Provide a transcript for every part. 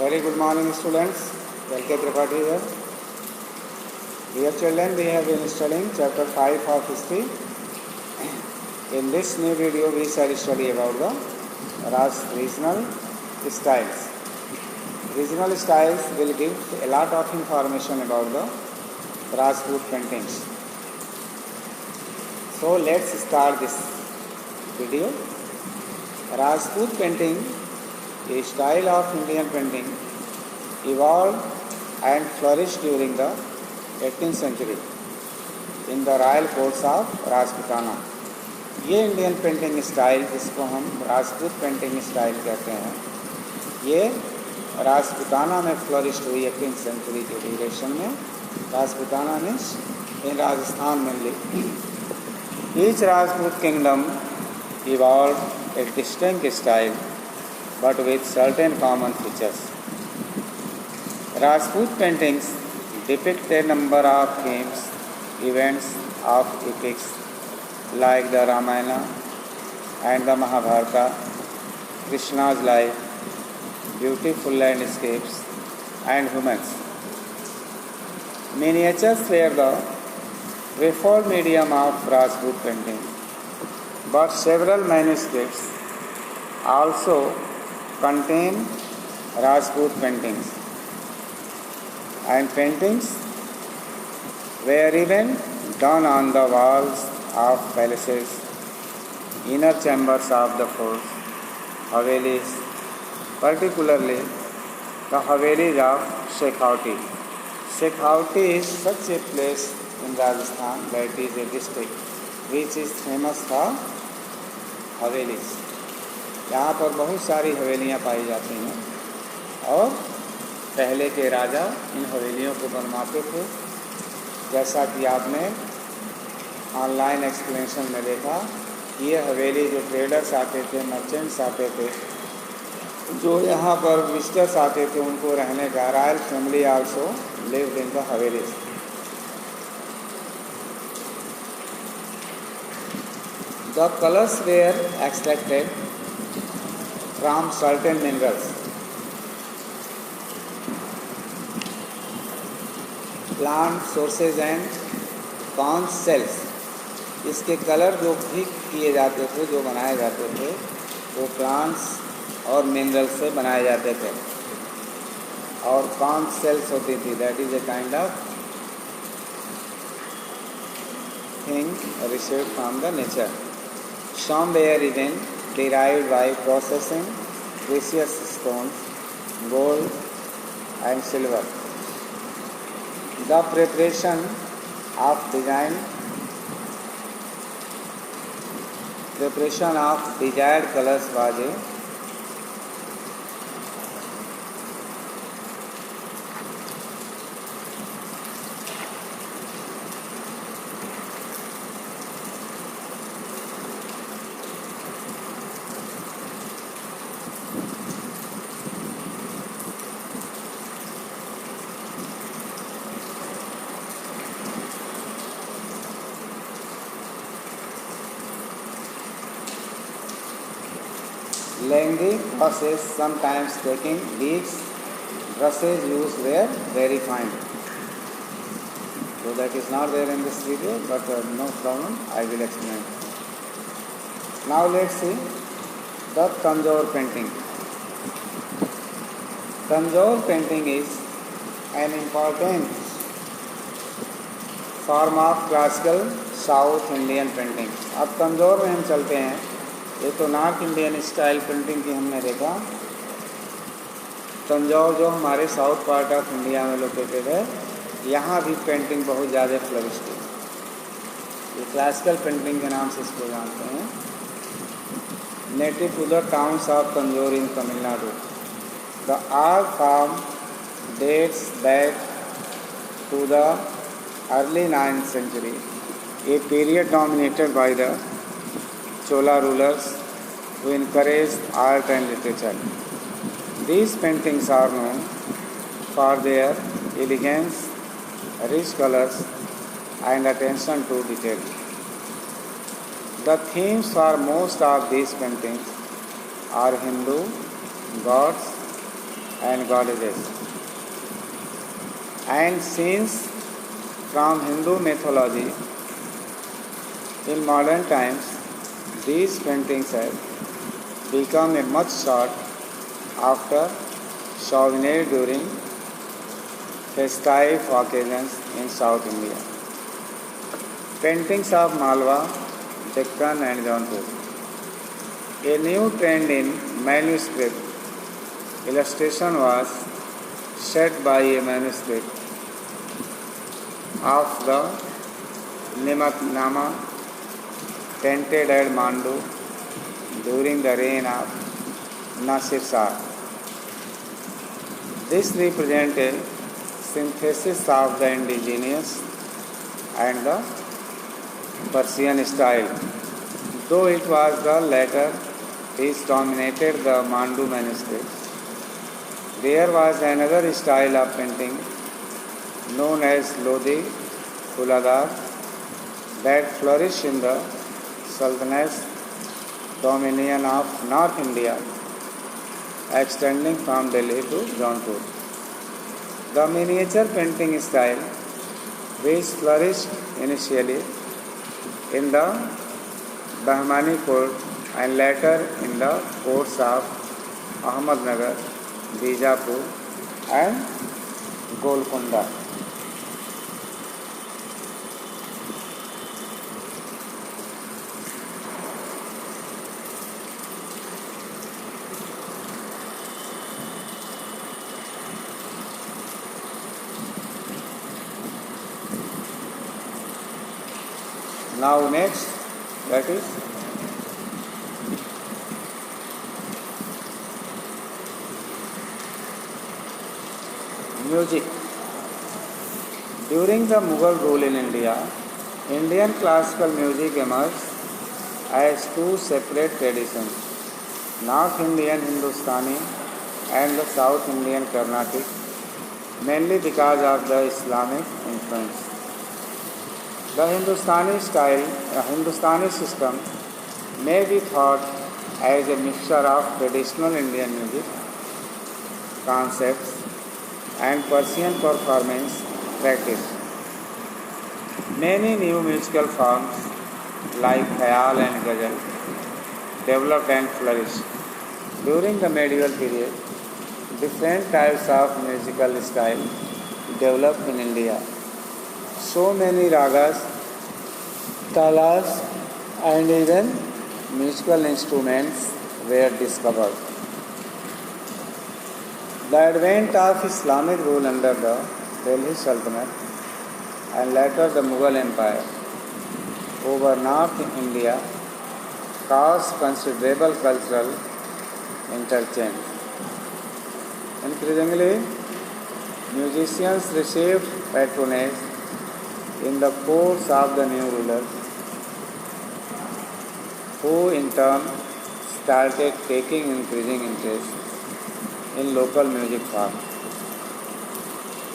Very good morning, students. L.K. Tripathi here. Dear children, we have been studying chapter 5 of history. In this new video, we shall study about the regional styles. Regional styles will give a lot of information about the Rajput paintings. So let's start this video. Rajput painting, a style of Indian painting, evolved and flourished during the 18th century in the royal courts of Rajputana. ये Indian painting style जिसको हम Rajput painting style कहते हैं, ये राजपूताना में flourish हुई 18th century के duration में. राजपूताना मीन्स इन राजस्थान में each Rajput kingdom evolved a distinct style but with certain common features. Rajput paintings depict a number of themes, events of epics like the Ramayana and the Mahabharata, Krishna's life, beautiful landscapes and humans. Miniatures were the preferred medium of Rajput painting, but several manuscripts also contain Rajput paintings, and paintings were even done on the walls of palaces, inner chambers of the forts, Havelis, particularly the Havelis of Shekhawati. Shekhawati is such a place in Rajasthan that is a district which is famous for havelis. यहाँ पर बहुत सारी हवेलियाँ पाई जाती हैं और पहले के राजा इन हवेलियों को बनवाते थे. जैसा कि आपने ऑनलाइन एक्सप्लेनेशन में देखा, ये हवेली जो ट्रेडर्स आते थे, मर्चेंट्स आते थे, जो यहाँ पर विजिटर्स आते थे, उनको रहने का royal family also lived in the havelis. The colors were extracted from certain minerals. Plant sources and conch shells. इसके कलर जो भी किए जाते थे, जो बनाए जाते थे, वो प्लांट्स और मिनरल्स से बनाए जाते थे. और conch shells होती थी, that is a kind of thing received from the nature. Some were even derived by processing precious stones, gold and silver. The preparation of desired colors was a lengthy process, sometimes taking weeks. Brushes used were very fine. So that is not there in this video, but no problem, I will explain. Now let's see the Tanjore painting. Tanjore painting is an important form of classical South Indian painting. अब तंजौर में हम चलते हैं. ये तो north Indian style painting की हमने देखा. तंजौर जो हमारे साउथ पार्ट ऑफ इंडिया में लोकेटेड है, यहाँ भी पेंटिंग बहुत ज़्यादा फ्लरिश थी. ये क्लासिकल पेंटिंग के नाम से इसको जानते हैं. Native to the towns of Tanjore in Tamil Nadu. The art form dates back to the early 9th century, a period dominated by the Chola rulers who encouraged art and literature. These paintings are known for their elegance, rich colors, and attention to detail. The themes for most of these paintings are Hindu gods and goddesses. And scenes from Hindu mythology. In modern times, these paintings have become a much sought after souvenir during festive occasions in South India. Paintings of Malwa, Deccan and Jaunpur. A new trend in manuscript illustration was set by a manuscript of the Nimatnama painted at Mandu during the reign of Nasir Shah. This represents a synthesis of the indigenous and the Persian style, though it was the latter which dominated the Mandu manuscripts. There was another style of painting known as Lodi Fuladar that flourished in the Sultanate dominion of North India, extending from Delhi to Jaunpur. The miniature painting style, which flourished initially in the Bahmani court and later in the courts of Ahmednagar, Bijapur and Golconda. Now next, that is music. During the Mughal rule in India, Indian classical music emerged as two separate traditions, North Indian Hindustani and the South Indian Carnatic, mainly because of the Islamic influence. The Hindustani system may be thought as a mixture of traditional Indian music concepts and Persian performance practice. Many new musical forms like Khayal and Ghazal developed and flourished. During the medieval period, different types of musical style developed in India. So many ragas, talas and even musical instruments were discovered. The advent of Islamic rule under the Delhi Sultanate and later the Mughal Empire over North India caused considerable cultural interchange. Increasingly, musicians received patronage in the courts of the new rulers, who in turn started taking increasing interest in local music forms.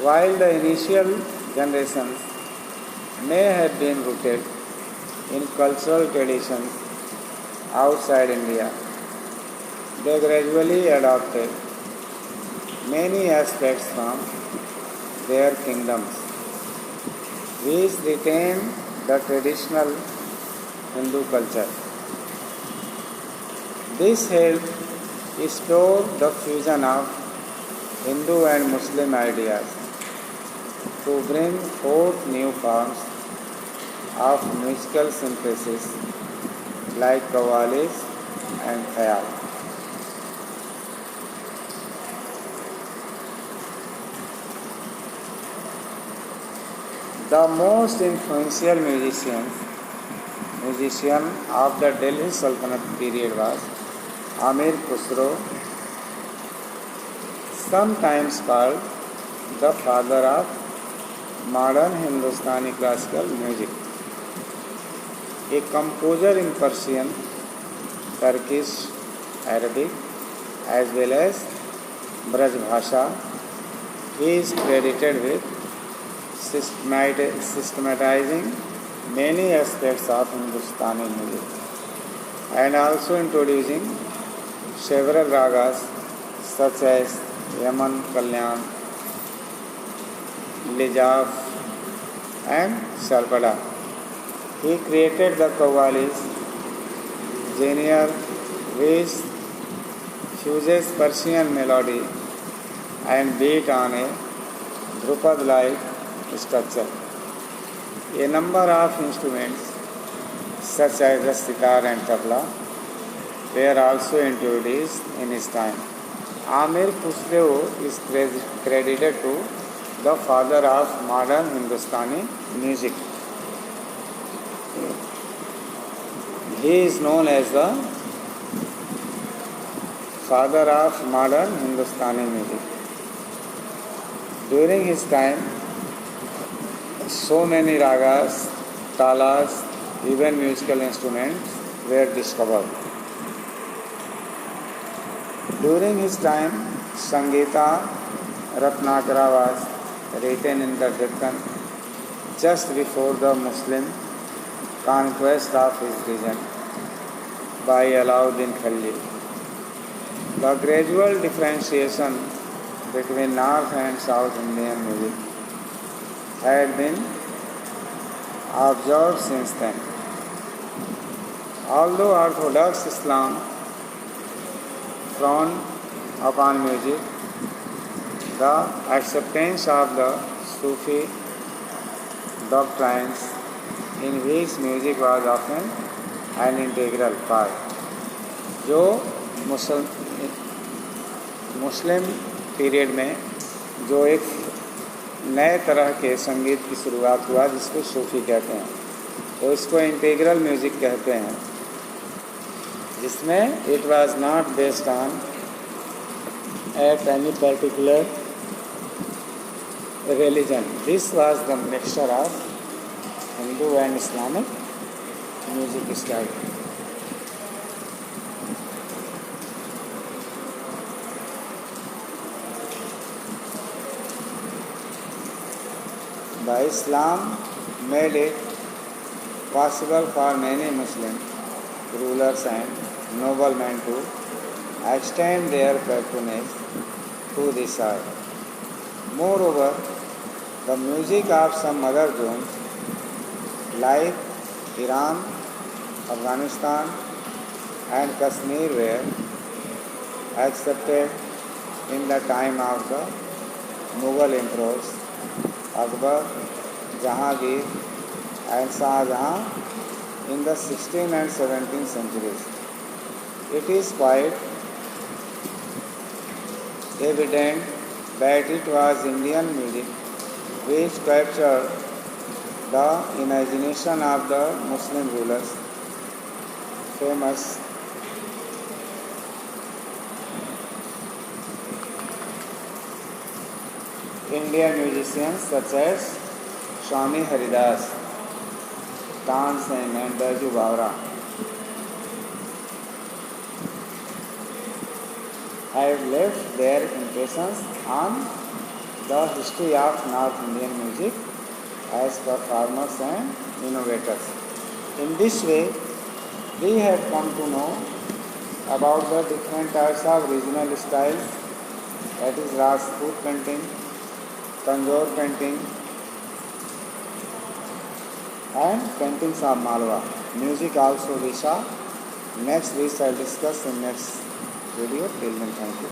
While the initial generations may have been rooted in cultural traditions outside India, they gradually adopted many aspects from their kingdoms, which retain the traditional Hindu culture. This helped explore the fusion of Hindu and Muslim ideas to bring forth new forms of musical synthesis like qawwalis and khayal. The most influential musician of the Delhi Sultanate period was Amir Khusro, sometimes called the father of modern Hindustani classical music. A composer in Persian, Turkish, Arabic, as well as Braj Bhasha, he is credited with systematizing many aspects of Hindustani music and also introducing several ragas such as Yaman Kalyan, Lijaf, and Sarpada. He created the qawwalis, genre which fuses Persian melody and beat on a Dhrupad-like structure. A number of instruments such as the sitar and tabla were also introduced in his time. Amir Khusro is credited to the father of modern Hindustani music. He is known as the father of modern Hindustani music. During his time, so many ragas, talas, even musical instruments were discovered. During his time, Sangeeta Ratnakara was written in the Deccan just before the Muslim conquest of his region by Alauddin Khalji. The gradual differentiation between North and South Indian music had been observed since then. Although Orthodox Islam frowned upon music, the acceptance of the Sufi doctrines in which music was often an integral part, जो मुस्लिम period में जो एक नए तरह के संगीत की शुरुआत हुआ जिसको सूफी कहते हैं, तो इसको इंटीग्रल म्यूजिक कहते हैं, जिसमें it was not based on at any particular religion. This was the mixture of Hindu and Islamic music style. The Islam made it possible for many Muslim rulers and noblemen to extend their patronage to this earth. Moreover, the music of some other zones like Iran, Afghanistan and Kashmir were accepted in the time of the Mughal emperors Akbar, Jahangir and Shah Jahan in the 16th and 17th centuries. It is quite evident that it was Indian music which captured the imagination of the Muslim rulers. Famous Indian musicians such as Swami Haridas, Tansen and Baiju Bawra have left their impressions on the history of North Indian music as performers and innovators. In this way, we have come to know about the different types of regional styles, that is Rajput painting, Tanjore painting and paintings of Malwa. Music also we saw. Next we shall discuss in next video. Till then, thank you.